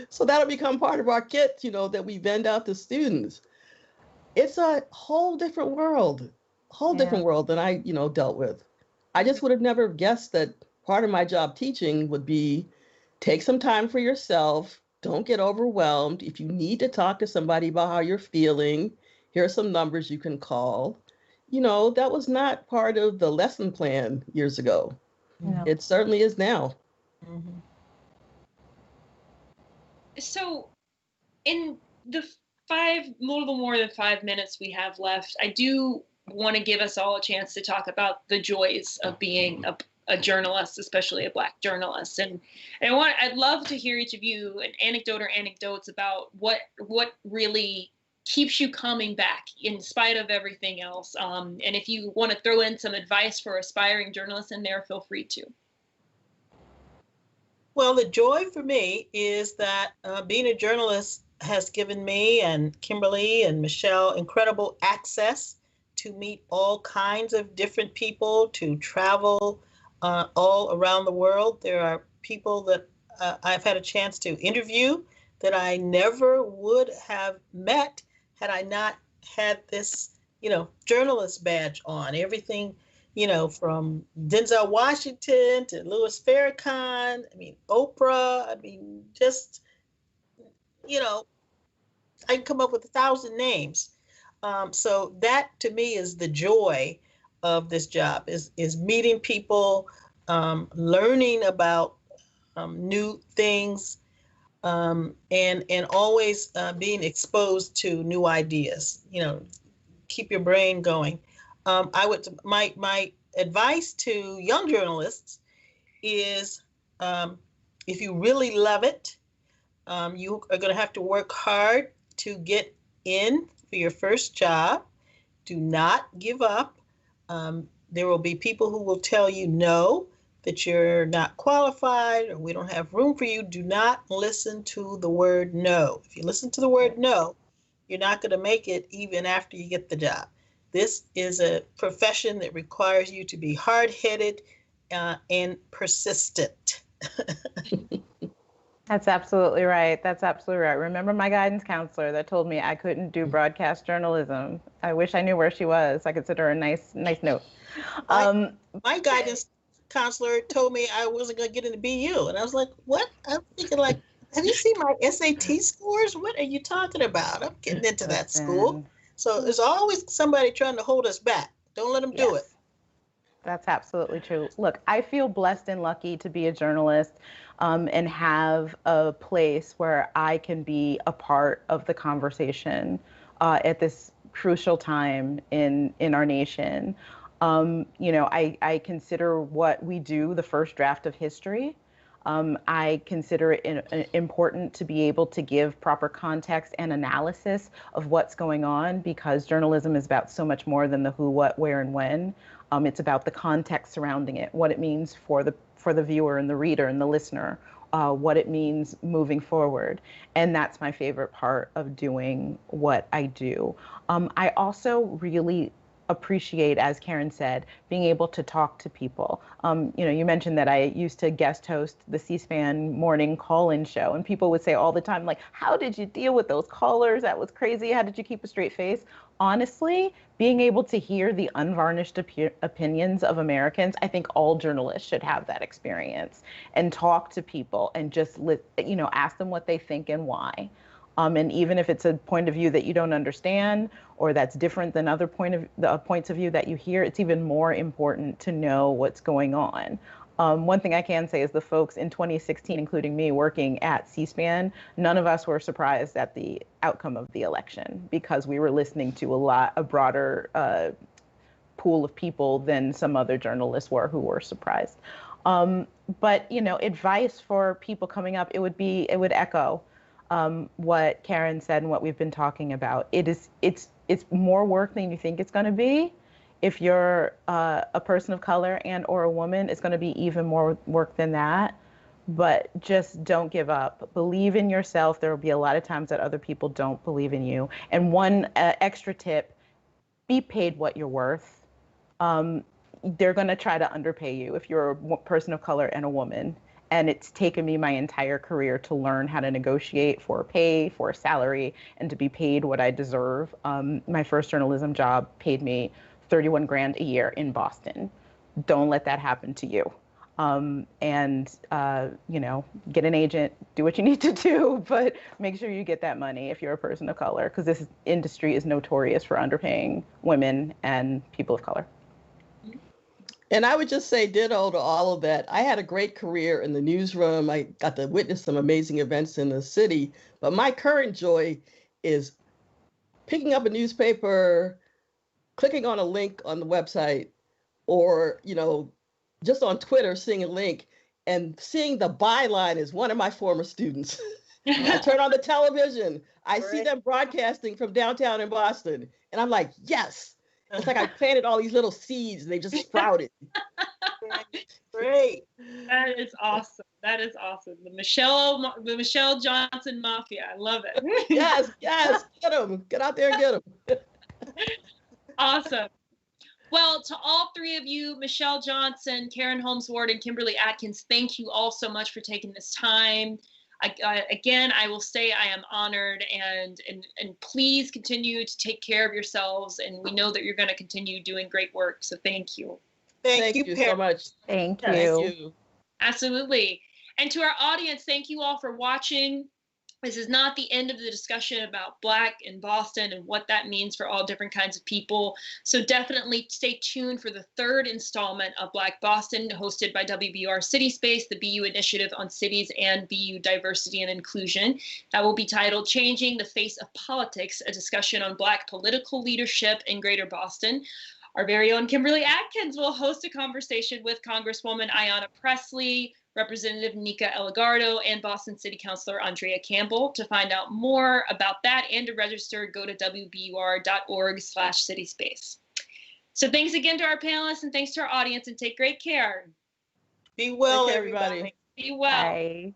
So that'll become part of our kit, that we vend out to students. It's a whole different world than I, dealt with. I just would have never guessed that part of my job teaching would be take some time for yourself. Don't get overwhelmed. If you need to talk to somebody about how you're feeling, here are some numbers you can call. That was not part of the lesson plan years ago. No. It certainly is now. Mhm. So in the little more than 5 minutes we have left, I do want to give us all a chance to talk about the joys of being a journalist, especially a Black journalist. And I'd love to hear each of you an anecdote or anecdotes about what really keeps you coming back in spite of everything else. And if you want to throw in some advice for aspiring journalists in there, feel free to. Well, the joy for me is that being a journalist has given me and Kimberly and Michelle incredible access to meet all kinds of different people, to travel all around the world. There are people that I've had a chance to interview that I never would have met had I not had this, journalist badge on. Everything, from Denzel Washington to Louis Farrakhan, Oprah, just, I can come up with 1,000 names. So that to me is the joy of this job is meeting people, learning about new things, and always being exposed to new ideas. Keep your brain going. My advice to young journalists is, if you really love it, you are going to have to work hard to get in for your first job. Do not give up. There will be people who will tell you no, that you're not qualified or we don't have room for you. Do not listen to the word no. If you listen to the word no, you're not going to make it even after you get the job. This is a profession that requires you to be hard-headed and persistent. That's absolutely right. That's absolutely right. Remember my guidance counselor that told me I couldn't do broadcast journalism. I wish I knew where she was. I could send her a nice note. My guidance counselor told me I wasn't going to get into BU. And I was like, what? I'm thinking like, have you seen my SAT scores? What are you talking about? I'm getting into that school. So there's always somebody trying to hold us back. Don't let them do it. That's absolutely true. Look, I feel blessed and lucky to be a journalist and have a place where I can be a part of the conversation at this crucial time in our nation. I consider what we do the first draft of history. I consider it important to be able to give proper context and analysis of what's going on, because journalism is about so much more than the who, what, where, and when. It's about the context surrounding it, what it means for the viewer and the reader and the listener, what it means moving forward. And that's my favorite part of doing what I do. I also really appreciate, as Karen said, being able to talk to people. You mentioned that I used to guest host the C-SPAN morning call-in show, and people would say all the time, like, how did you deal with those callers? That was crazy. How did you keep a straight face? Honestly, being able to hear the unvarnished opinions of Americans, I think all journalists should have that experience and talk to people and just ask them what they think and why. And even if it's a point of view that you don't understand or that's different than other points of view that you hear, it's even more important to know what's going on. One thing I can say is the folks in 2016, including me working at C-SPAN, none of us were surprised at the outcome of the election because we were listening to a broader pool of people than some other journalists were who were surprised. But advice for people coming up, it would echo what Karen said and what we've been talking about. It's more work than you think it's going to be. If you're a person of color and or a woman, it's going to be even more work than that. But just don't give up. Believe in yourself. There will be a lot of times that other people don't believe in you. And one extra tip, be paid what you're worth. They're going to try to underpay you if you're a person of color and a woman. And it's taken me my entire career to learn how to negotiate for pay, for a salary, and to be paid what I deserve. My first journalism job paid me $31,000 a year in Boston. Don't let that happen to you. Get an agent, do what you need to do, but make sure you get that money if you're a person of color, because this industry is notorious for underpaying women and people of color. And I would just say ditto to all of that. I had a great career in the newsroom. I got to witness some amazing events in the city. But my current joy is picking up a newspaper, clicking on a link on the website, or, just on Twitter, seeing a link and seeing the byline is one of my former students. I turn on the television. I see them broadcasting from downtown in Boston. And I'm like, yes. It's like I planted all these little seeds and they just sprouted. Great. That is awesome. That is awesome. The Michelle Johnson Mafia. I love it. Yes. Get them. Get out there and get them. Awesome. Well, to all three of you, Michelle Johnson, Karen Holmes Ward, and Kimberly Atkins, thank you all so much for taking this time. Again, I will say I am honored, and please continue to take care of yourselves. And we know that you're going to continue doing great work. So thank you. Thank you so much. Thank you. Thank you. Absolutely. And to our audience, thank you all for watching. This is not the end of the discussion about Black in Boston and what that means for all different kinds of people. So definitely stay tuned for the third installment of Black Boston, hosted by WBUR CitySpace, the BU Initiative on Cities and BU Diversity and Inclusion. That will be titled Changing the Face of Politics, a discussion on Black political leadership in Greater Boston. Our very own Kimberly Atkins will host a conversation with Congresswoman Ayanna Pressley, Representative Nika Eligardo, and Boston City Councilor Andrea Campbell. To find out more about that and to register, go to wbur.org/cityspace. So thanks again to our panelists and thanks to our audience, and take great care. Be well, Take care, everybody. Be well. Bye.